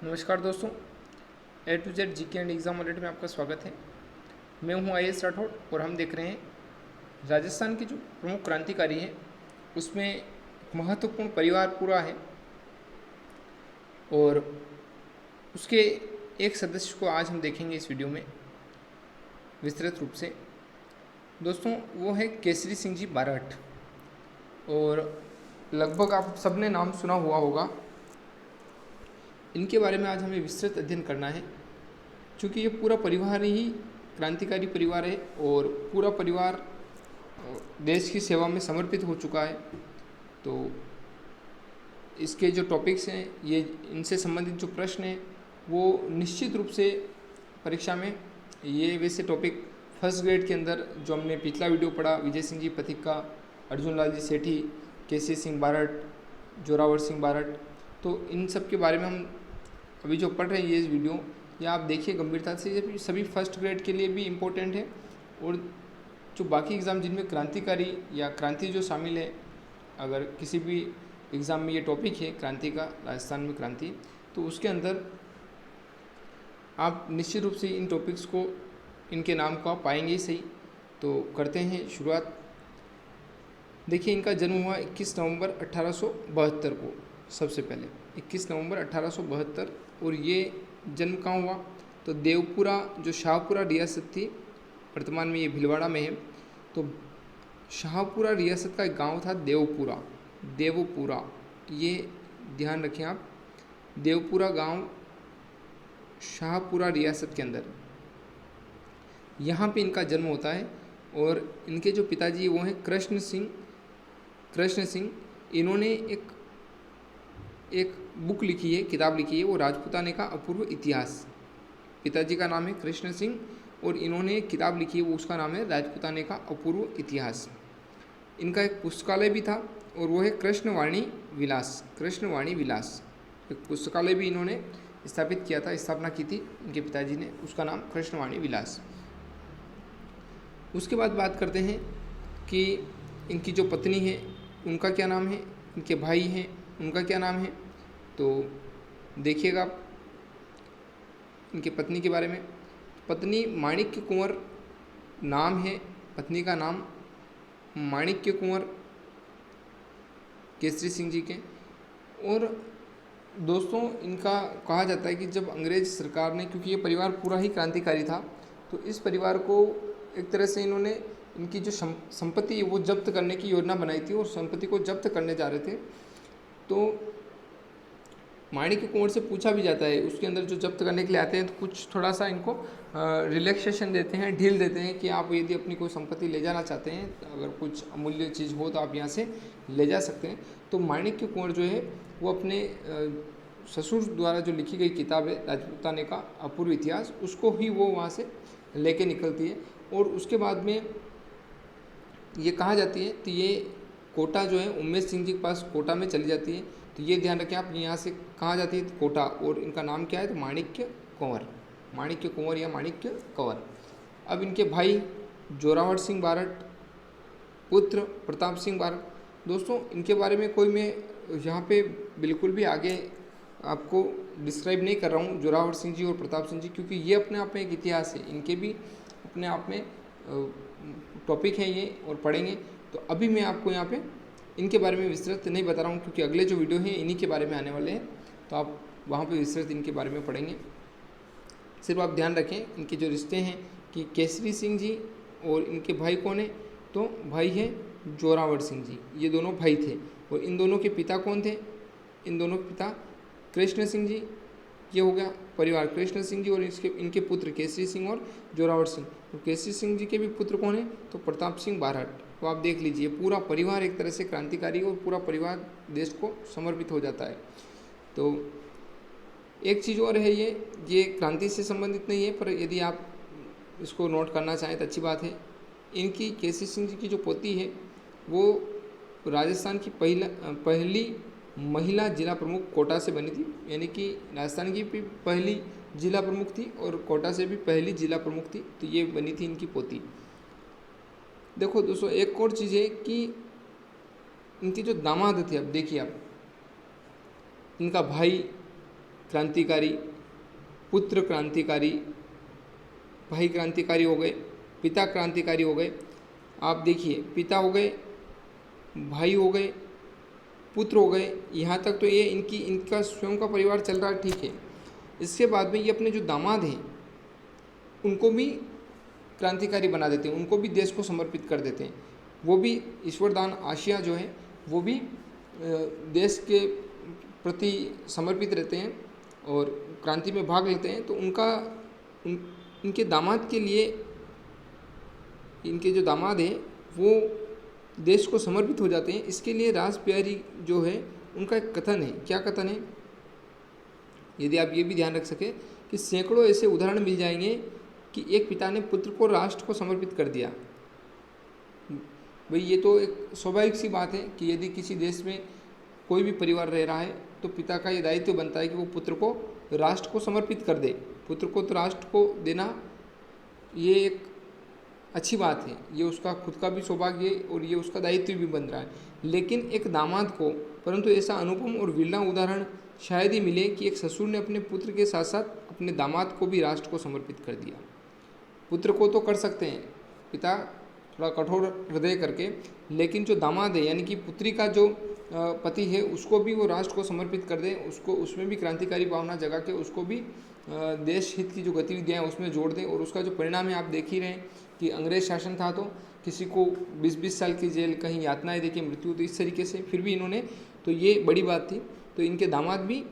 नमस्कार दोस्तों, A to Z GK and exam alert में आपका स्वागत है। मैं हूं आईएएस राठौड़ और हम देख रहे हैं राजस्थान के जो प्रमुख क्रांतिकारी हैं उसमें एक महत्वपूर्ण परिवार पूरा है और उसके एक सदस्य को आज हम देखेंगे इस वीडियो में विस्तृत रूप से। दोस्तों, वो है केसरी सिंह जी बारहट और लगभग आप सबने नाम सुना हुआ होगा। इनके बारे में आज हमें विस्तृत अध्ययन करना है क्योंकि ये पूरा परिवार ही क्रांतिकारी परिवार है और पूरा परिवार देश की सेवा में समर्पित हो चुका है। तो इसके जो टॉपिक्स हैं, ये इनसे संबंधित जो प्रश्न हैं वो निश्चित रूप से परीक्षा में ये वैसे टॉपिक फर्स्ट ग्रेड के अंदर जो हमने पिछला वीडियो पढ़ा, विजय सिंह जी पथिक्का, अर्जुन लाल जी सेठी, केसरी सिंह बारहट, जोरावर सिंह बारहट, तो इन सब के बारे में हम अभी जो पढ़ रहे हैं ये इस वीडियो, या आप देखिए गंभीरता से, ये सभी फर्स्ट ग्रेड के लिए भी इम्पोर्टेंट है। और जो बाकी एग्ज़ाम जिनमें क्रांतिकारी या क्रांति जो शामिल है, अगर किसी भी एग्ज़ाम में ये टॉपिक है क्रांति का, राजस्थान में क्रांति, तो उसके अंदर आप निश्चित रूप से इन टॉपिक्स को, इनके नाम को आप पाएंगे ही सही। तो करते हैं शुरुआत। देखिए, इनका जन्म हुआ 21 नवंबर 1872 को। सबसे पहले 21 नवंबर 1872, और ये जन्म कहाँ हुआ? तो देवपुरा, जो शाहपुरा रियासत थी, वर्तमान में ये भीलवाड़ा में है। तो शाहपुरा रियासत का एक गांव था देवपुरा, देवपुरा, ये ध्यान रखें आप। देवपुरा गांव शाहपुरा रियासत के अंदर, यहाँ पे इनका जन्म होता है। और इनके जो पिताजी वो हैं कृष्ण सिंह। इन्होंने एक बुक लिखी है, किताब लिखी है, वो राजपूताने का अपूर्व इतिहास। पिताजी का नाम है कृष्ण सिंह और इन्होंने एक किताब लिखी है, वो उसका नाम है राजपूताने का अपूर्व इतिहास। इनका एक पुस्तकालय भी था और वो है कृष्णवाणी विलास। एक पुस्तकालय भी इन्होंने स्थापित किया था, स्थापना की थी इनके पिताजी ने, उसका नाम कृष्णवाणी विलास। उसके बाद बात करते हैं कि इनकी जो पत्नी है उनका क्या नाम है, इनके भाई हैं उनका क्या नाम है। तो देखिएगा आप इनके पत्नी के बारे में। पत्नी माणिक्य कुंवर नाम है, पत्नी का नाम माणिक्य कुंवर केसरी सिंह जी के। और दोस्तों, इनका कहा जाता है कि जब अंग्रेज सरकार ने, क्योंकि ये परिवार पूरा ही क्रांतिकारी था, तो इस परिवार को एक तरह से इन्होंने इनकी जो संपत्ति है वो जब्त करने की योजना बनाई थी और संपत्ति को जब्त करने जा रहे थे। तो माणिक्य कुंवर से पूछा भी जाता है, उसके अंदर जो जब्त करने के लिए आते हैं तो कुछ थोड़ा सा इनको रिलैक्सेशन देते हैं, ढील देते हैं कि आप यदि अपनी कोई संपत्ति ले जाना चाहते हैं, अगर कुछ अमूल्य चीज़ हो तो आप यहाँ से ले जा सकते हैं। तो माणिक्य कुंवर जो है वो अपने ससुर द्वारा जो लिखी गई किताब है राजपूताने का अपूर्व इतिहास, उसको ही वो वहाँ से लेके निकलती है। और उसके बाद में ये कहा जाती है, तो ये कोटा जो है उमेश सिंह जी के पास कोटा में चली जाती है। तो ये ध्यान रखें आप, यहाँ से कहाँ जाती है? कोटा। और इनका नाम क्या है? तो माणिक्य कुंवर या माणिक्य कंवर। अब इनके भाई जोरावर सिंह बारहट, पुत्र प्रताप सिंह बारहट। दोस्तों, इनके बारे में कोई मैं यहाँ पे बिल्कुल भी आगे आपको डिस्क्राइब नहीं कर रहा हूँ, जोरावर सिंह जी और प्रताप सिंह जी, क्योंकि ये अपने आप में एक इतिहास है, इनके भी अपने आप में टॉपिक है ये, और पढ़ेंगे। तो अभी मैं आपको यहाँ पे इनके बारे में विस्तृत नहीं बता रहा हूँ, क्योंकि अगले जो वीडियो हैं इन्हीं के बारे में आने वाले हैं, तो आप वहाँ पे विस्तृत इनके बारे में पढ़ेंगे। सिर्फ आप ध्यान रखें इनके जो रिश्ते हैं कि केसरी सिंह जी और इनके भाई कौन है? तो भाई है जोरावर सिंह जी, ये दोनों भाई थे। और इन दोनों के पिता कौन थे? इन दोनों के पिता कृष्ण सिंह जी, ये हो गया परिवार कृष्ण सिंह जी, और इनके पुत्र केसरी सिंह और जोरावर सिंह। तो केसरी सिंह जी के भी पुत्र कौन है? तो प्रताप सिंह बारहट। तो आप देख लीजिए, पूरा परिवार एक तरह से क्रांतिकारी और पूरा परिवार देश को समर्पित हो जाता है। तो एक चीज़ और है, ये क्रांति से संबंधित नहीं है, पर यदि आप इसको नोट करना चाहें तो अच्छी बात है। इनकी केसरी सिंह जी की जो पोती है वो राजस्थान की पहली महिला जिला प्रमुख कोटा से बनी थी, यानी कि राजस्थान की भी पहली जिला प्रमुख थी और कोटा से भी पहली जिला प्रमुख थी। तो ये बनी थी इनकी पोती। देखो दोस्तों, एक और चीज़ है कि इनकी जो दामाद थे, अब देखिए आप, इनका भाई क्रांतिकारी, पुत्र क्रांतिकारी, भाई क्रांतिकारी हो गए, पिता क्रांतिकारी हो गए। आप देखिए, पिता हो गए, भाई हो गए, पुत्र हो गए, यहाँ तक तो ये इनका स्वयं का परिवार चल रहा है, ठीक है। इसके बाद में ये अपने जो दामाद हैं उनको भी क्रांतिकारी बना देते हैं, उनको भी देश को समर्पित कर देते हैं। वो भी ईश्वरदान आशिया जो है वो भी देश के प्रति समर्पित रहते हैं और क्रांति में भाग लेते हैं। तो इनके दामाद के लिए, इनके जो दामाद हैं वो देश को समर्पित हो जाते हैं। इसके लिए रासबिहारी जो है उनका एक कथन है। क्या कथन है? यदि आप ये भी ध्यान रख सके कि सैकड़ों ऐसे उदाहरण मिल जाएंगे कि एक पिता ने पुत्र को राष्ट्र को समर्पित कर दिया। भाई ये तो एक स्वाभाविक सी बात है कि यदि किसी देश में कोई भी परिवार रह रहा है तो पिता का ये दायित्व बनता है कि वो पुत्र को राष्ट्र को समर्पित कर दे। पुत्र को तो राष्ट्र को देना ये एक अच्छी बात है, ये उसका खुद का भी सौभाग्य है और ये उसका दायित्व भी बन रहा है। लेकिन एक दामाद को, परंतु ऐसा अनुपम और विरला उदाहरण शायद ही मिले कि एक ससुर ने अपने पुत्र के साथ साथ अपने दामाद को भी राष्ट्र को समर्पित कर दिया। पुत्र को तो कर सकते हैं पिता थोड़ा कठोर हृदय करके, लेकिन जो दामाद है यानी कि पुत्री का जो पति है उसको भी वो राष्ट्र को समर्पित कर दें, उसको उसमें भी क्रांतिकारी भावना जगा के उसको भी देश हित की जो गतिविधियाँ हैं उसमें जोड़ दें। और उसका जो परिणाम है आप देख ही रहे हैं कि अंग्रेज शासन था तो किसी को 20-20 साल की जेल, कहीं यातनाएं देके मृत्यु, तो इस तरीके से फिर भी इन्होंने, तो ये बड़ी बात थी। तो इनके दामाद भी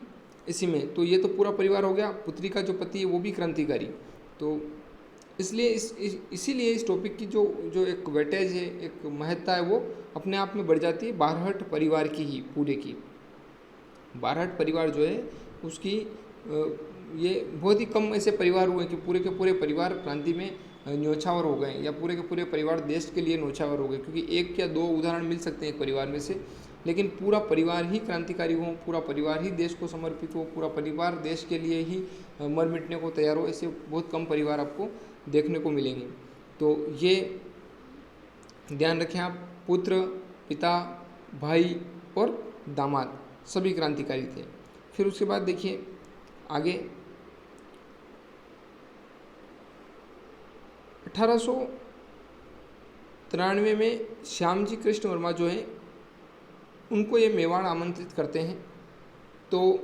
इसी में, तो ये तो पूरा परिवार हो गया। पुत्री का जो पति है वो भी क्रांतिकारी। तो इसलिए इसीलिए इस टॉपिक की जो एक वेटेज है, एक महत्ता है, वो अपने आप में बढ़ जाती है बारहट परिवार की ही, पूरे की। बारहट परिवार जो है उसकी ये बहुत ही कम ऐसे परिवार हुए कि पूरे के पूरे परिवार क्रांति में न्योछावर हो गए या पूरे के पूरे परिवार देश के लिए न्योछावर हो गए, क्योंकि एक या दो उदाहरण मिल सकते हैं एक परिवार में से, लेकिन पूरा परिवार ही क्रांतिकारी हो, पूरा परिवार ही देश को समर्पित हो, पूरा परिवार देश के लिए ही मर मिटने को तैयार हो, ऐसे बहुत कम परिवार आपको देखने को मिलेंगे। तो ये ध्यान रखें आप, पुत्र, पिता, भाई और दामाद सभी क्रांतिकारी थे। फिर उसके बाद देखिए आगे 1893 में श्यामजी कृष्ण वर्मा जो हैं उनको ये मेवाड़ आमंत्रित करते हैं। तो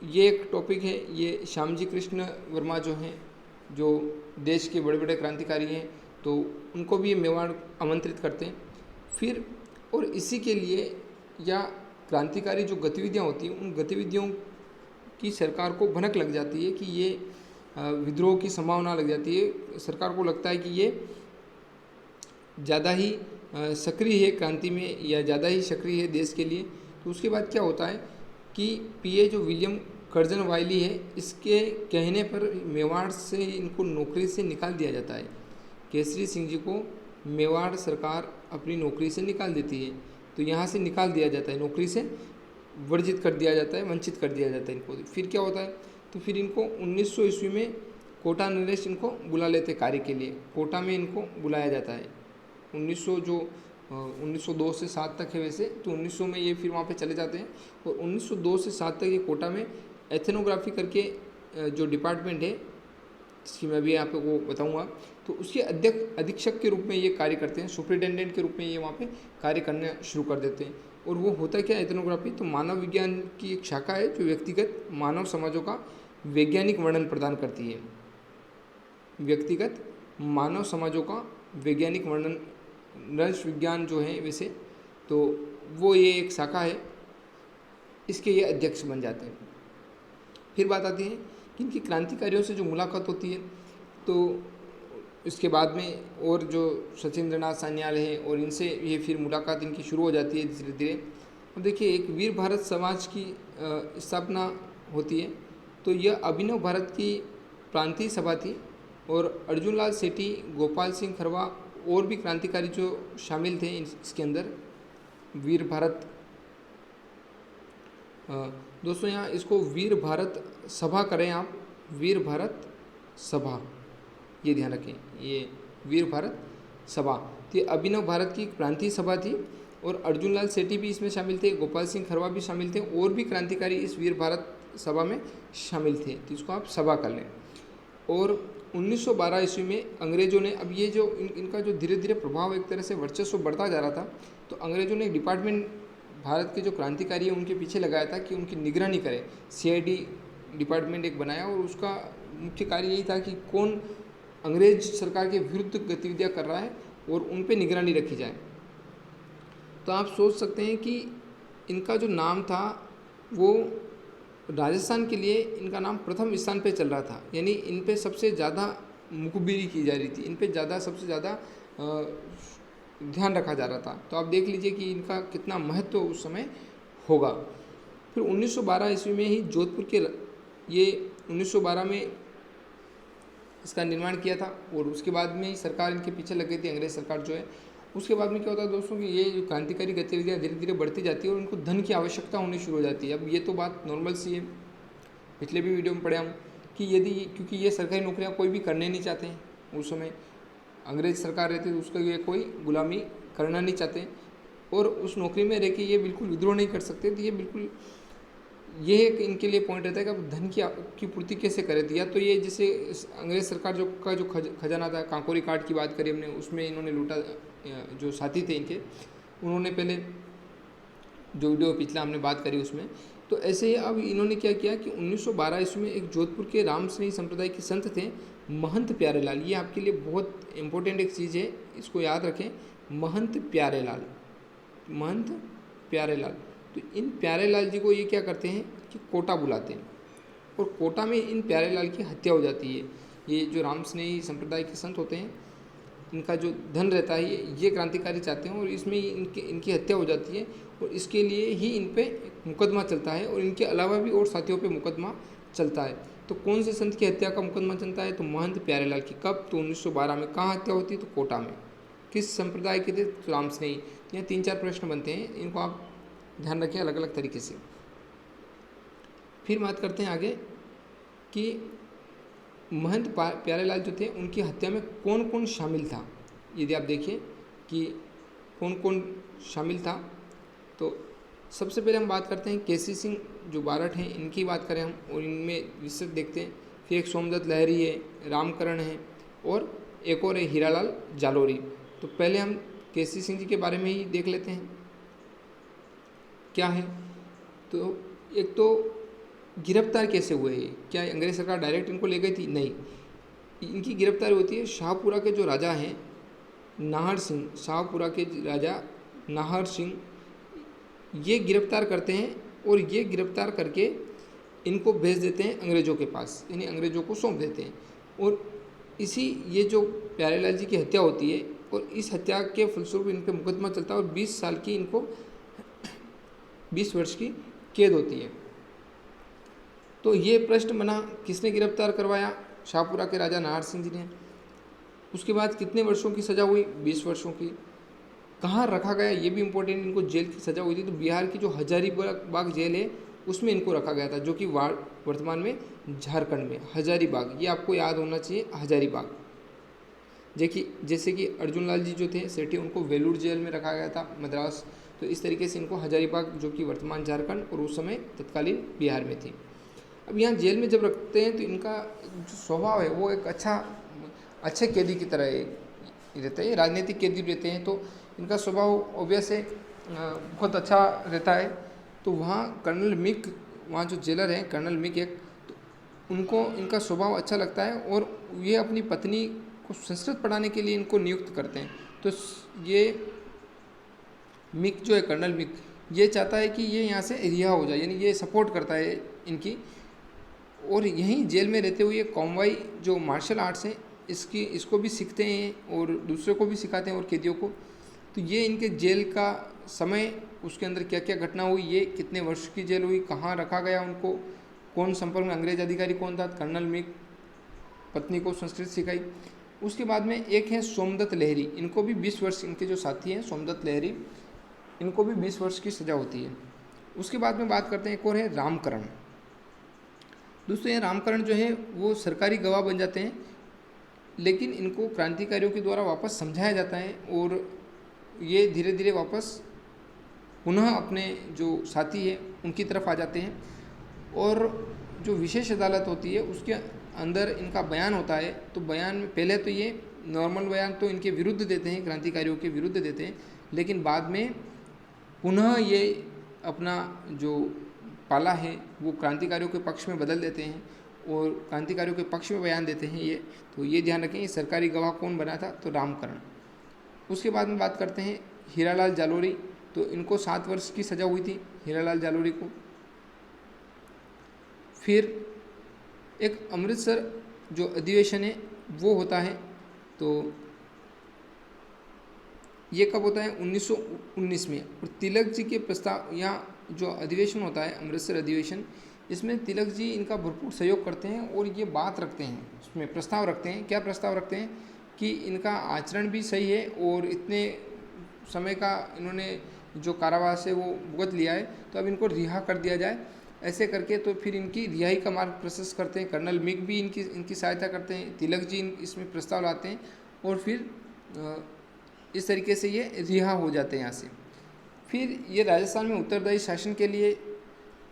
ये एक टॉपिक है, ये श्यामजी कृष्ण वर्मा जो हैं, जो देश के बड़े बड़े क्रांतिकारी हैं, तो उनको भी ये मेवाड़ आमंत्रित करते हैं। फिर और इसी के लिए या क्रांतिकारी जो गतिविधियाँ होती हैं उन गतिविधियों की सरकार को भनक लग जाती है कि ये विद्रोह की संभावना लग जाती है। सरकार को लगता है कि ये ज़्यादा ही सक्रिय है क्रांति में या ज़्यादा ही सक्रिय है देश के लिए। तो उसके बाद क्या होता है कि पीए जो विलियम कर्जन वाइली है, इसके कहने पर मेवाड़ से इनको नौकरी से निकाल दिया जाता है। केसरी सिंह जी को मेवाड़ सरकार अपनी नौकरी से निकाल देती है। तो यहाँ से निकाल दिया जाता है, नौकरी से वर्जित कर दिया जाता है, वंचित कर दिया जाता है इनको। फिर क्या होता है, तो फिर इनको 1900 ईस्वी में कोटा नरेश इनको बुला लेते कार्य के लिए, कोटा में इनको बुलाया जाता है। 1902 से 7 तक है वैसे, तो 1900 में ये फिर वहाँ पे चले जाते हैं और 1902 से 7 तक ये कोटा में एथनोग्राफी करके जो डिपार्टमेंट है, जिसकी मैं भी आपको बताऊंगा, तो उसके अधीक्षक के रूप में ये कार्य करते हैं, सुपरिटेंडेंट के रूप में ये वहाँ पे कार्य करना शुरू कर देते हैं। और वो होता क्या है एथनोग्राफी, तो मानव विज्ञान की एक शाखा है जो व्यक्तिगत मानव समाजों का वैज्ञानिक वर्णन प्रदान करती है। व्यक्तिगत मानव समाजों का वैज्ञानिक वर्णन, रस विज्ञान जो है वैसे, तो वो ये एक शाखा है, इसके ये अध्यक्ष बन जाते हैं। फिर बात आती है कि इनकी क्रांतिकारियों से जो मुलाकात होती है, तो इसके बाद में और जो सचिंद्रनाथ सान्याल है और इनसे ये फिर मुलाकात इनकी शुरू हो जाती है धीरे धीरे। अब देखिए एक वीर भारत समाज की स्थापना होती है। तो यह अभिनव भारत की प्रांतीय सभा थी और अर्जुन लाल सेठी, गोपाल सिंह खरवा और भी क्रांतिकारी जो शामिल थे इसके अंदर वीर भारत। दोस्तों यहाँ इसको वीर भारत सभा करें आप, वीर भारत सभा, ये ध्यान रखें, ये वीर भारत सभा। तो ये अभिनव भारत की प्रांतीय सभा थी और अर्जुन लाल सेठी भी इसमें शामिल थे, गोपाल सिंह खरवा भी शामिल थे और भी क्रांतिकारी इस वीर भारत सभा में शामिल थे, तो इसको आप सभा कर लें। और 1912 ईस्वी में अंग्रेज़ों ने, अब ये जो इनका जो धीरे धीरे प्रभाव, एक तरह से वर्चस्व बढ़ता जा रहा था, तो अंग्रेज़ों ने एक डिपार्टमेंट भारत के जो क्रांतिकारी है उनके पीछे लगाया था कि उनकी निगरानी करे। CID डिपार्टमेंट एक बनाया और उसका मुख्य कार्य यही था कि कौन अंग्रेज सरकार के विरुद्ध गतिविधियां कर रहा है और उन पे निगरानी रखी जाए। तो आप सोच सकते हैं कि इनका जो नाम था वो राजस्थान के लिए इनका नाम प्रथम स्थान पे चल रहा था, यानी इन पे सबसे ज़्यादा मुखबिरी की जा रही थी, इन पे सबसे ज़्यादा ध्यान रखा जा रहा था। तो आप देख लीजिए कि इनका कितना महत्व उस समय होगा। फिर 1912 ईस्वी में ही जोधपुर के ये 1912 में इसका निर्माण किया था और उसके बाद में ही सरकार इनके पीछे लग गई थी, अंग्रेज सरकार जो है। उसके बाद में क्या होता है दोस्तों कि ये जो क्रांतिकारी गतिविधियाँ धीरे धीरे बढ़ती जाती है और उनको धन की आवश्यकता होनी शुरू हो जाती है। अब ये तो बात नॉर्मल सी है, पिछले भी वीडियो में पढ़े हम कि क्योंकि ये सरकारी नौकरियाँ कोई भी करने नहीं चाहते हैं। उस समय अंग्रेज सरकार रहती तो उसका ये कोई गुलामी करना नहीं चाहते और उस नौकरी में रह के ये बिल्कुल विद्रोह नहीं कर सकते। तो ये बिल्कुल ये एक इनके लिए पॉइंट रहता है कि अब धन की पूर्ति कैसे करें। या तो ये जैसे अंग्रेज सरकार जो खजाना था, कांकोरी काट की बात करी हमने, उसमें इन्होंने लूटा। जो साथी थे इनके, उन्होंने पहले जो वीडियो पिछला हमने बात करी उसमें, तो ऐसे ही अब इन्होंने क्या किया कि 1912 ईस्वी में एक जोधपुर के रामस्नेही संप्रदाय के संत थे महंत प्यारेलाल। ये आपके लिए बहुत इंपॉर्टेंट एक चीज़ है, इसको याद रखें, महंत प्यारेलाल, महंत प्यारेलाल। तो इन प्यारेलाल जी को ये क्या करते हैं कि कोटा बुलाते हैं और कोटा में इन प्यारेलाल की हत्या हो जाती है। ये जो रामस्नेही संप्रदाय के संत होते हैं, इनका जो धन रहता है ये क्रांतिकारी चाहते हैं और इसमें इनकी हत्या हो जाती है और इसके लिए ही इन पे मुकदमा चलता है और इनके अलावा भी और साथियों पे मुकदमा चलता है। तो कौन से संत की हत्या का मुकदमा चलता है? तो महंत प्यारेलाल की। कब? तो 1912 में। कहाँ हत्या होती है? तो कोटा में। किस संप्रदाय के थे? तो रामस्नेही। यहाँ 3-4 प्रश्न बनते हैं, इनको आप ध्यान रखें अलग अलग तरीके से। फिर बात करते हैं आगे कि महंत प्यारेलाल जो थे उनकी हत्या में कौन कौन शामिल था। यदि आप देखिए कि कौन कौन शामिल था, तो सबसे पहले हम बात करते हैं केसी सिंह जो बारठ हैं, इनकी बात करें हम और इनमें विस्तृत देखते हैं। फिर एक सोमदत्त लहरी है, रामकरण है और एक और है हीरालाल जालोरी। तो पहले हम केसी सिंह जी के बारे में ही देख लेते हैं क्या है। तो एक तो गिरफ्तार कैसे हुए ये? क्या अंग्रेज सरकार डायरेक्ट इनको ले गई थी? नहीं, इनकी गिरफ्तारी होती है शाहपुरा के जो राजा हैं नाहर सिंह, शाहपुरा के राजा नाहर सिंह, ये गिरफ्तार करते हैं और ये गिरफ्तार करके इनको भेज देते हैं अंग्रेज़ों के पास, यानी अंग्रेज़ों को सौंप देते हैं। और ये जो प्यारेलाल जी की हत्या होती है और इस हत्या के फलस्वरूप इन पर मुकदमा चलता है और 20 साल की इनको 20 वर्ष की कैद होती है। तो ये प्रश्न बना, किसने गिरफ्तार करवाया? शाहपुरा के राजा नाहर सिंह जी ने। उसके बाद कितने वर्षों की सज़ा हुई? 20 वर्षों की। कहाँ रखा गया? ये भी इम्पोर्टेंट, इनको जेल की सज़ा हुई थी तो बिहार की जो हजारीबाग जेल है उसमें इनको रखा गया था, जो कि वर्तमान में झारखंड में हजारीबाग, ये आपको याद होना चाहिए, हजारीबाग। जैसे कि अर्जुन लाल जी जो थे सेठी, उनको वेलूर जेल में रखा गया था मद्रास, तो इस तरीके से इनको हजारीबाग, जो कि वर्तमान झारखंड और उस समय तत्कालीन बिहार में थी। अब यहाँ जेल में जब रखते हैं तो इनका जो स्वभाव है वो एक अच्छे कैदी की तरह रहता है, राजनीतिक कैदी रहते हैं तो इनका स्वभाव ऑब्वियस है बहुत अच्छा रहता है। तो वहाँ कर्नल मिक, वहाँ जो जेलर हैं कर्नल मिक एक, तो उनको इनका स्वभाव अच्छा लगता है और ये अपनी पत्नी को संस्कृत पढ़ाने के लिए इनको नियुक्त करते हैं। तो ये मिक जो है, कर्नल मिक, ये चाहता है कि ये यहाँ से रिहा हो जाए, यानी ये सपोर्ट करता है इनकी। और यहीं जेल में रहते हुए कॉम्बाई जो मार्शल आर्ट्स हैं इसको भी सीखते हैं और दूसरे को भी सिखाते हैं और कैदियों को। तो ये इनके जेल का समय, उसके अंदर क्या क्या घटना हुई, ये कितने वर्ष की जेल हुई, कहाँ रखा गया उनको, कौन संपर्क में, अंग्रेज अधिकारी कौन था, कर्नल मिक, पत्नी को संस्कृत सिखाई। उसके बाद में एक है सोमदत्त लहरी, इनको भी 20 वर्ष, इनके जो साथी हैं सोमदत्त लहरी, इनको भी 20 वर्ष की सज़ा होती है। उसके बाद में बात करते हैं एक और है रामकरण। दोस्तों ये रामकरण जो है वो सरकारी गवाह बन जाते हैं, लेकिन इनको क्रांतिकारियों के द्वारा वापस समझाया जाता है और ये धीरे धीरे वापस पुनः अपने जो साथी है उनकी तरफ आ जाते हैं। और जो विशेष अदालत होती है उसके अंदर इनका बयान होता है। तो बयान में पहले तो ये नॉर्मल बयान तो इनके विरुद्ध देते हैं, क्रांतिकारियों के विरुद्ध देते हैं, लेकिन बाद में पुनः ये अपना जो पाला है वो क्रांतिकारियों के पक्ष में बदल देते हैं और क्रांतिकारियों के पक्ष में बयान देते हैं ये। तो ये ध्यान रखें, ये सरकारी गवाह कौन बना था, तो रामकरण। उसके बाद में बात करते हैं हीरालाल जालोरी। तो इनको 7 वर्ष की सज़ा हुई थी हीरालाल जालोरी को। फिर एक अमृतसर जो अधिवेशन है वो होता है, तो ये कब होता है, 1919 में। और तिलक जी के प्रस्ताव, यहाँ जो अधिवेशन होता है अमृतसर अधिवेशन, इसमें तिलक जी इनका भरपूर सहयोग करते हैं और ये बात रखते हैं, उसमें प्रस्ताव रखते हैं। क्या प्रस्ताव रखते हैं कि इनका आचरण भी सही है और इतने समय का इन्होंने जो कारावास है वो भुगत लिया है, तो अब इनको रिहा कर दिया जाए। ऐसे करके तो फिर इनकी रिहाई का मार्ग प्रशस्त करते हैं। कर्नल मिग भी इनकी सहायता करते हैं, तिलक जी इसमें प्रस्ताव लाते हैं और फिर इस तरीके से ये रिहा हो जाते हैं यहाँ से। फिर ये राजस्थान में उत्तरदायी शासन के लिए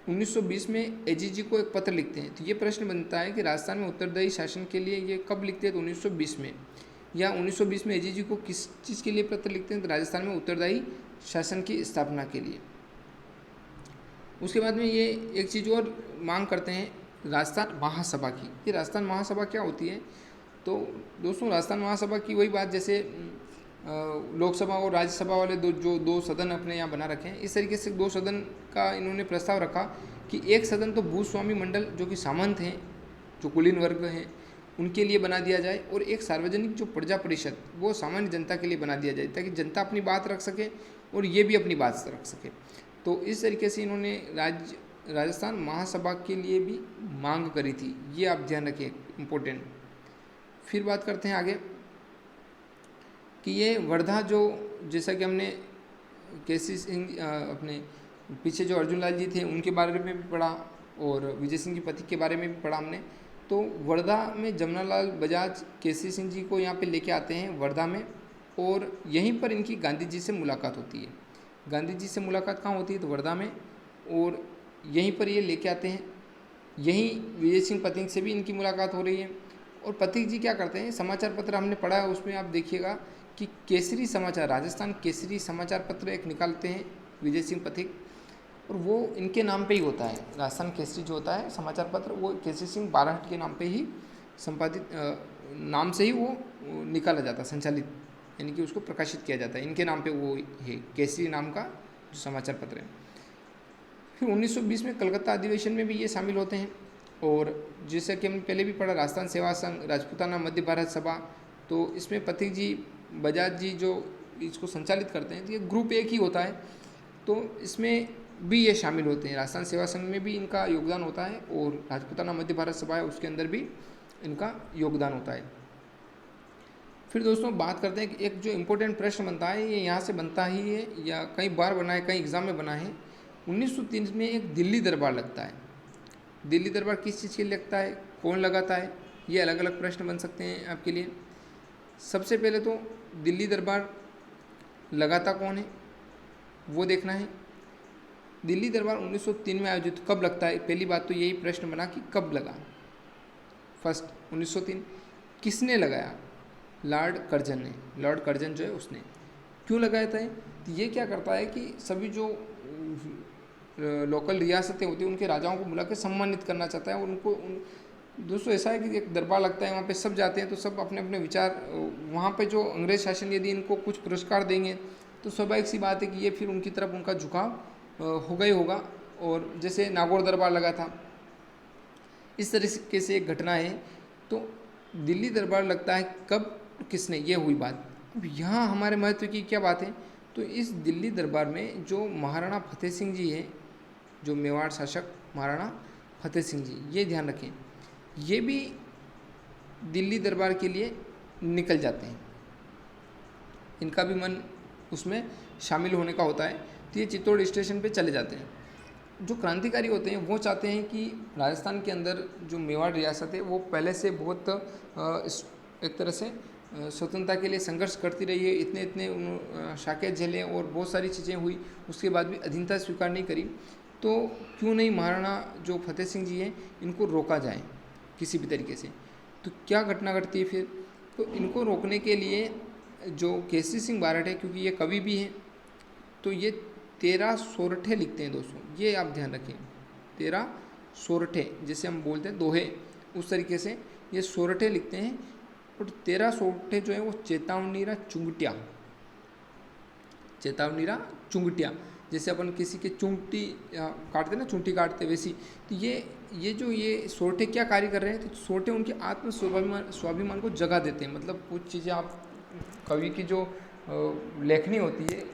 1920 में एजीजी को एक पत्र लिखते हैं। तो ये प्रश्न बनता है कि राजस्थान में उत्तरदायी शासन के लिए ये कब लिखते हैं, तो 1920 में। या 1920 में एजीजी को किस चीज़ के लिए पत्र लिखते हैं, तो राजस्थान में उत्तरदायी शासन की स्थापना के लिए। उसके बाद में ये एक चीज़ और मांग करते हैं राजस्थान महासभा की। ये राजस्थान महासभा क्या होती है, तो दोस्तों राजस्थान महासभा की वही बात, जैसे लोकसभा और राज्यसभा वाले दो सदन अपने यहाँ बना रखे हैं, इस तरीके से 2 सदन का इन्होंने प्रस्ताव रखा कि एक सदन तो भूस्वामी मंडल जो कि सामंत हैं, जो कुलीन वर्ग हैं, उनके लिए बना दिया जाए, और एक सार्वजनिक जो प्रजा परिषद वो सामान्य जनता के लिए बना दिया जाए, ताकि जनता अपनी बात रख सके और ये भी अपनी बात रख सके। तो इस तरीके से इन्होंने राजस्थान महासभा के लिए भी मांग करी थी, ये आप ध्यान रखिए, इम्पोर्टेंट। फिर बात करते हैं आगे कि ये वर्धा, जो जैसा कि हमने केसी सिंह अपने पीछे जो अर्जुन लाल जी थे उनके बारे में भी पढ़ा और विजय सिंह की पति के बारे में भी पढ़ा हमने। तो वर्धा में जमनालाल बजाज केसी सिंह जी को यहाँ पे लेके आते हैं वर्धा में, और यहीं पर इनकी गांधी जी से मुलाकात होती है। गांधी जी से मुलाकात कहाँ होती है, तो वर्धा में, और यहीं पर ये लेके आते हैं। यहीं विजय सिंह पथिक से भी इनकी मुलाकात हो रही है। और पथिक जी क्या करते हैं, समाचार पत्र हमने पढ़ा है, उसमें आप देखिएगा कि केसरी समाचार, राजस्थान केसरी समाचार पत्र एक निकालते हैं विजय सिंह पथिक, और वो इनके नाम पे ही होता है। राजस्थान केसरी जो होता है समाचार पत्र, वो केसरी सिंह बारहट के नाम पे ही संपादित, नाम से ही वो निकाला जाता है, संचालित, यानी कि उसको प्रकाशित किया जाता है, इनके नाम पे वो है, केसरी नाम का जो समाचार पत्र है। फिर 1920 में कलकत्ता अधिवेशन में भी ये शामिल होते हैं। और जैसे कि हमने पहले भी पढ़ा, राजस्थान सेवा संघ, राजपूताना मध्य भारत सभा, तो इसमें पथिक जी, बजाज जी जो इसको संचालित करते हैं, तो ये ग्रुप एक ही होता है, तो इसमें भी ये शामिल होते हैं। राजस्थान सेवा संघ में भी इनका योगदान होता है, और राजपूताना मध्य भारत सभा है उसके अंदर भी इनका योगदान होता है। फिर दोस्तों बात करते हैं कि एक जो इम्पोर्टेंट प्रश्न बनता है, ये यहाँ से बनता ही है या कई बार बना है, कई एग्जाम में बना है। 1903 में एक दिल्ली दरबार लगता है। दिल्ली दरबार किस चीज़ के लिए लगता है, कौन लगाता है, ये अलग अलग प्रश्न बन सकते हैं आपके लिए। सबसे पहले तो दिल्ली दरबार लगाता कौन है वो देखना है। दिल्ली दरबार 1903 में आयोजित कब लगता है, पहली बात तो यही प्रश्न बना कि कब लगा। फर्स्ट 1903 किसने लगाया, लॉर्ड कर्जन ने, लॉर्ड कर्जन जो है उसने। क्यों लगाया था तो ये क्या करता है कि सभी जो लोकल रियासतें होती हैं उनके राजाओं को बुला के सम्मानित करना चाहता है। उनको दोस्तों ऐसा है कि एक दरबार लगता है, वहाँ पे सब जाते हैं, तो सब अपने अपने विचार, वहाँ पे जो अंग्रेज शासन यदि इनको कुछ पुरस्कार देंगे तो स्वाभाविक सी बात है कि ये फिर उनकी तरफ उनका झुकाव होगा ही होगा। और जैसे नागौर दरबार लगा था, इस तरीके से एक घटना है। तो दिल्ली दरबार लगता है कब, किसने, ये हुई बात। अब यहाँ हमारे महत्व की क्या बात है, तो इस दिल्ली दरबार में जो महाराणा फतेह सिंह जी हैं, जो मेवाड़ शासक महाराणा फतेह सिंह जी, ये ध्यान रखें, ये भी दिल्ली दरबार के लिए निकल जाते हैं, इनका भी मन उसमें शामिल होने का होता है। तो ये चित्तौड़ स्टेशन पे चले जाते हैं। जो क्रांतिकारी होते हैं वो चाहते हैं कि राजस्थान के अंदर जो मेवाड़ रियासत है वो पहले से बहुत एक तरह से स्वतंत्रता के लिए संघर्ष करती रही है, इतने शाके झेले और बहुत सारी चीज़ें हुई, उसके बाद भी अधीनता स्वीकार नहीं करी। तो क्यों नहीं महाराणा जो फतेह सिंह जी हैं इनको रोका जाए किसी भी तरीके से। तो क्या घटना घटती है फिर, तो इनको रोकने के लिए जो केसरी सिंह बारठ है, क्योंकि ये कवि भी हैं, तो ये 13 सोरठे लिखते हैं दोस्तों, ये आप ध्यान रखें। 13 सोरठे, जैसे हम बोलते हैं दोहे, उस तरीके से ये सोरठे लिखते हैं। और 13 सोरठे जो है वो चेतावनीरा चुंगटिया, चेतावनीरा चुंगटिया, जैसे अपन किसी के चुंगटी काटते ना, चुंटी काटते वैसी। तो ये सोरठे क्या कार्य कर रहे हैं, तो सोरठे उनके आत्म स्वाभिमान को जगा देते हैं। मतलब कुछ चीज़ें आप कवि की जो लेखनी होती है,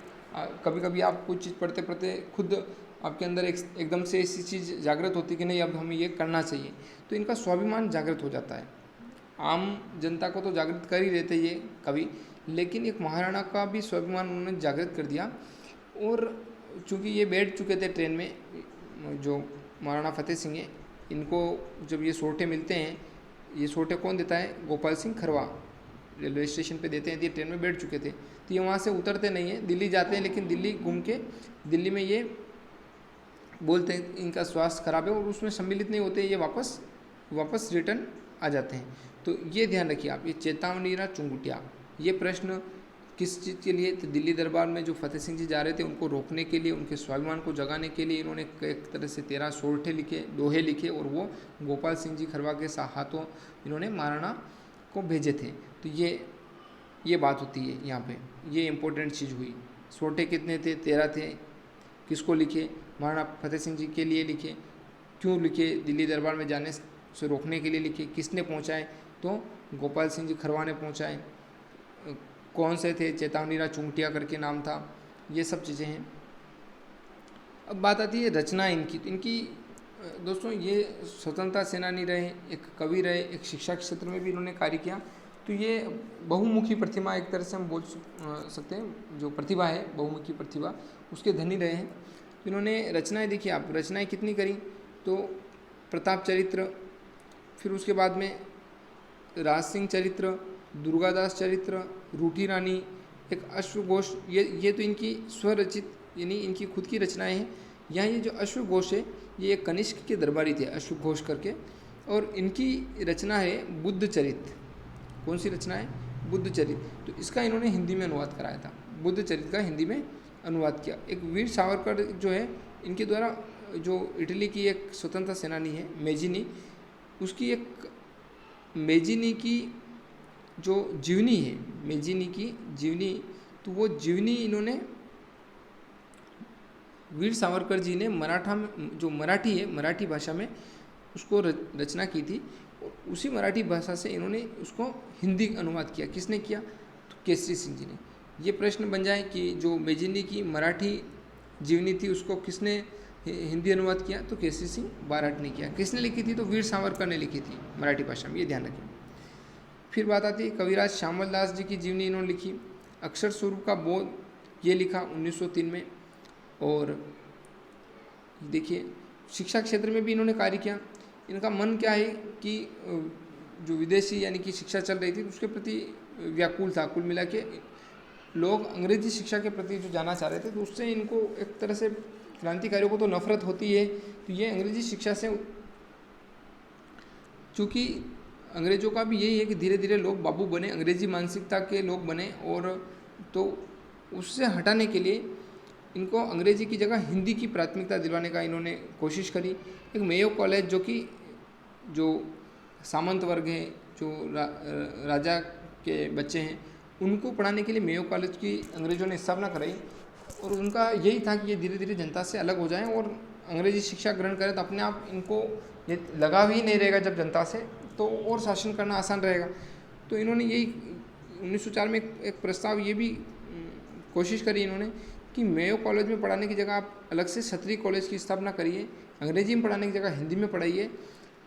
कभी कभी आप कुछ चीज़ पढ़ते पढ़ते खुद आपके अंदर एकदम से ऐसी चीज़ जागृत होती है कि नहीं अब हमें ये करना चाहिए, तो इनका स्वाभिमान जागृत हो जाता है। आम जनता को तो जागृत कर ही रहते ये कवि, लेकिन एक महाराणा का भी स्वाभिमान उन्होंने जागृत कर दिया। और चूँकि ये बैठ चुके थे ट्रेन में, जो महाराणा फतेह सिंह है, इनको जब ये सोरठे मिलते हैं, ये सोरठे कौन देता है, गोपाल सिंह खरवा रेलवे स्टेशन पे देते हैं। ये ट्रेन में बैठ चुके थे, तो ये वहाँ से उतरते नहीं हैं, दिल्ली जाते हैं, लेकिन दिल्ली घूम के दिल्ली में ये बोलते हैं इनका स्वास्थ्य खराब है और उसमें सम्मिलित नहीं होते, ये वापस रिटर्न आ जाते हैं। तो ये ध्यान रखिए आप, ये चेतावनीरा चुंगटिया, ये प्रश्न किस चीज़ के लिए, तो दिल्ली दरबार में जो फतेह सिंह जी जा रहे थे उनको रोकने के लिए, उनके स्वाभिमान को जगाने के लिए इन्होंने एक तरह से 13 सोरठे लिखे, दोहे लिखे, और वो गोपाल सिंह जी खरवा के हाथों इन्होंने महाराणा को भेजे थे। तो ये बात होती है यहाँ पे, ये इम्पोर्टेंट चीज़ हुई। सोरठे कितने थे, 13 थे। किसको लिखे, महाराणा फतेह सिंह जी के लिए लिखे। क्यों लिखे, दिल्ली दरबार में जाने से रोकने के लिए लिखे। किसने पहुँचाए, तो गोपाल सिंह जी खरवा ने पहुँचाए। कौन से थे, चेतावनीरा चुंगटिया करके नाम था। ये सब चीज़ें हैं। अब बात आती है रचना इनकी। तो इनकी दोस्तों ये स्वतंत्रता सेनानी रहे, एक कवि रहे, एक शिक्षा क्षेत्र में भी इन्होंने कार्य किया। तो ये बहुमुखी प्रतिभा, एक तरह से हम बोल सकते हैं, जो प्रतिभा है बहुमुखी प्रतिभा, उसके धनी रहे हैं। तो इन्होंने रचनाएं, देखिए आप, रचनाएं कितनी करी, तो प्रताप चरित्र, फिर उसके बाद में राज सिंह चरित्र, दुर्गादास चरित्र, रूठी रानी, एक अश्वघोष, ये तो इनकी स्वरचित यानी इनकी खुद की रचनाएं हैं। यहाँ ये जो अश्वघोष है, ये एक कनिष्क के दरबारी थे, अश्वघोष करके, और इनकी रचना है बुद्ध चरित्र। कौन सी रचना है, बुद्ध चरित्र। तो इसका इन्होंने हिंदी में अनुवाद कराया था, बुद्ध चरित्र का हिंदी में अनुवाद किया। एक वीर सावरकर जो है, इनके द्वारा, जो इटली की एक स्वतंत्रता सेनानी है मेजिनी, उसकी एक मेजिनी की जो जीवनी है, मेजिनी की जीवनी, तो वो जीवनी इन्होंने वीर सावरकर जी ने मराठा में, जो मराठी है, मराठी भाषा में उसको रचना की थी, और उसी मराठी भाषा से इन्होंने उसको हिंदी अनुवाद किया। किसने किया, तो केसरी सिंह जी ने। ये प्रश्न बन जाए कि जो मेजिनी की मराठी जीवनी थी उसको किसने हिंदी अनुवाद किया, तो केसरी सिंह बारठ ने किया। किसने लिखी थी, तो वीर सावरकर ने लिखी थी मराठी भाषा में, ये ध्यान रखें। फिर बात आती है कविराज श्यामल दास जी की जीवनी इन्होंने लिखी। अक्षर स्वरूप का बोध ये लिखा 1903 में। और देखिए शिक्षा क्षेत्र में भी इन्होंने कार्य किया। इनका मन क्या है कि जो विदेशी यानी कि शिक्षा चल रही थी उसके प्रति व्याकुल था। कुल मिला के लोग अंग्रेजी शिक्षा के प्रति जो जाना चाह रहे थे, तो उससे इनको एक तरह से क्रांतिकारियों को तो नफरत होती है। तो ये अंग्रेजी शिक्षा से, चूँकि अंग्रेज़ों का भी यही है कि धीरे धीरे लोग बाबू बने, अंग्रेजी मानसिकता के लोग बने, और तो उससे हटाने के लिए इनको अंग्रेजी की जगह हिंदी की प्राथमिकता दिलवाने का इन्होंने कोशिश करी। एक मेयो कॉलेज, जो सामंत वर्ग है, जो राजा के बच्चे हैं, उनको पढ़ाने के लिए मेयो कॉलेज की अंग्रेज़ों ने स्थापना कराई। और उनका यही था कि ये धीरे धीरे जनता से अलग हो जाएं और अंग्रेजी शिक्षा ग्रहण करें, तो अपने आप इनको ये लगाव ही नहीं रहेगा जब जनता से, तो और शासन करना आसान रहेगा। तो इन्होंने यही 1904 में एक प्रस्ताव ये भी कोशिश करी इन्होंने कि मेयो कॉलेज में पढ़ाने की जगह आप अलग से क्षत्रिय कॉलेज की स्थापना करिए, अंग्रेजी में पढ़ाने की जगह हिंदी में पढ़ाइए।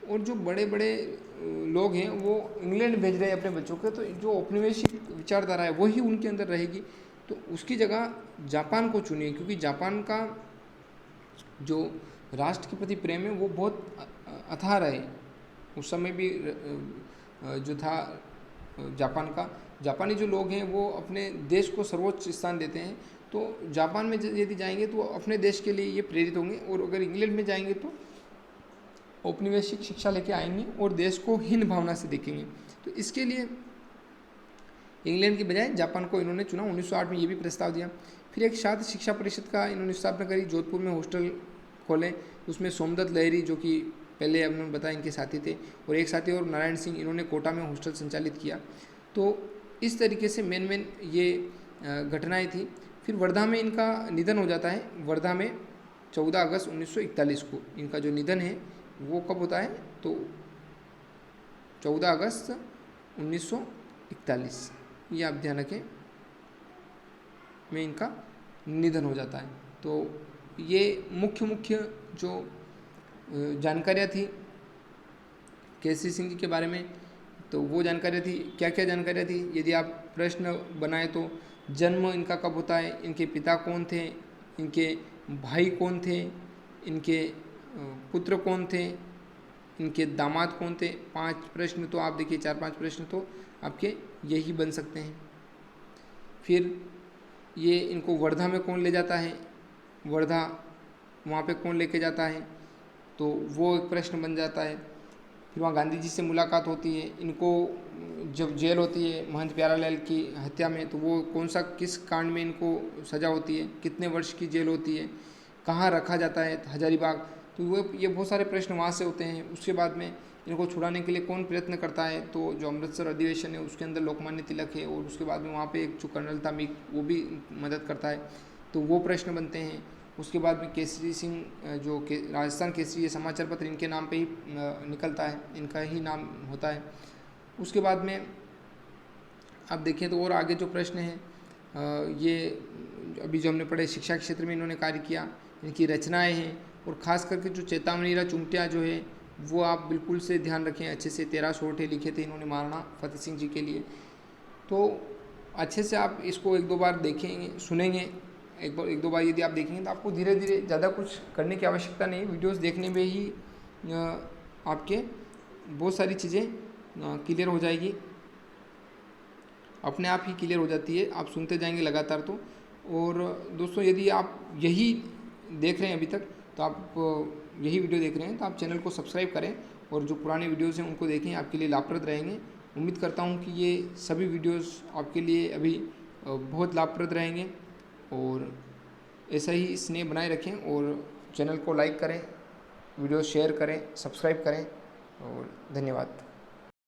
और जो बड़े बड़े लोग हैं वो इंग्लैंड भेज रहे हैं अपने बच्चों को, तो जो औपनिवेशिक विचारधारा है वही उनके अंदर रहेगी। तो उसकी जगह जापान को चुनिए, क्योंकि जापान का जो राष्ट्र के प्रति प्रेम है वो बहुत अथाह रहे। उस समय भी जो था जापान का, जापानी जो लोग हैं वो अपने देश को सर्वोच्च स्थान देते हैं, तो जापान में यदि जाएंगे तो अपने देश के लिए ये प्रेरित होंगे, और अगर इंग्लैंड में जाएंगे तो औपनिवेशिक शिक्षा लेके आएंगे और देश को हीन भावना से देखेंगे। तो इसके लिए इंग्लैंड की बजाय जापान को इन्होंने चुना। 1908 में ये भी प्रस्ताव दिया। फिर एक छात्र शिक्षा परिषद का इन्होंने स्थापना करी, जोधपुर में हॉस्टल खोले। उसमें सोमदत्त लहरी, जो कि पहले उन्होंने बताया इनके साथी थे, और एक साथी और नारायण सिंह, इन्होंने कोटा में हॉस्टल संचालित किया। तो इस तरीके से मेन ये घटनाएं थी। फिर वर्धा में इनका निधन हो जाता है। वर्धा में 14 अगस्त 1941 को इनका जो निधन है वो कब होता है, तो 14 अगस्त 1941, ये आप ध्यान रखें, में इनका निधन हो जाता है। तो ये मुख्य जो जानकारियाँ थी केसरी सिंह जी के बारे में, तो वो जानकारियाँ थी। क्या क्या जानकारियाँ थी, यदि आप प्रश्न बनाए तो जन्म इनका कब होता है, इनके पिता कौन थे, इनके भाई कौन थे, इनके पुत्र कौन थे, इनके दामाद कौन थे। 5 प्रश्न तो आप देखिए, 4-5 प्रश्न तो आपके यही बन सकते हैं। फिर ये इनको वर्धा में कौन ले जाता है, वर्धा वहाँ पे कौन लेके जाता है, तो वो एक प्रश्न बन जाता है। फिर वहाँ गांधी जी से मुलाकात होती है। इनको जब जेल होती है महंत प्यारालाल की हत्या में, तो वो कौन सा किस कांड में इनको सज़ा होती है, कितने वर्ष की जेल होती है, कहाँ रखा जाता है, हजारीबाग। तो वो ये बहुत सारे प्रश्न वहाँ से होते हैं। उसके बाद में इनको छुड़ाने के लिए कौन प्रयत्न करता है, तो जो अमृतसर अधिवेशन है उसके अंदर लोकमान्य तिलक है, और उसके बाद में वहाँ पे एक जो कर्नल था मीक, वो भी मदद करता है। तो वो प्रश्न बनते हैं। उसके बाद में केसरी सिंह जो राजस्थान केसरी, ये समाचार पत्र इनके नाम पे ही निकलता है, इनका ही नाम होता है। उसके बाद में आप देखें तो और आगे जो प्रश्न हैं, ये अभी जो हमने पढ़े, शिक्षा के क्षेत्र में इन्होंने कार्य किया, इनकी रचनाएं हैं, और ख़ास करके जो चेतावनीरा चुमटिया जो है वो आप बिल्कुल से ध्यान रखें अच्छे से। 13 सोटे लिखे थे इन्होंने महाराणा फतेह सिंह जी के लिए। तो अच्छे से आप इसको 1-2 बार देखेंगे, सुनेंगे, एक दो बार यदि आप देखेंगे तो आपको धीरे धीरे, ज़्यादा कुछ करने की आवश्यकता नहीं। वीडियोस देखने में ही आपके बहुत सारी चीज़ें क्लियर हो जाएगी, अपने आप ही क्लियर हो जाती है, आप सुनते जाएंगे लगातार। तो और दोस्तों, यदि आप यही देख रहे हैं अभी तक, तो आप यही वीडियो देख रहे हैं तो आप चैनल को सब्सक्राइब करें, और जो पुराने वीडियोज़ हैं उनको देखें, आपके लिए लाभप्रद रहेंगे। उम्मीद करता हूँ कि ये सभी वीडियोज़ आपके लिए अभी बहुत लाभप्रद रहेंगे, और ऐसा ही स्नेह बनाए रखें, और चैनल को लाइक करें, वीडियो शेयर करें, सब्सक्राइब करें, और धन्यवाद।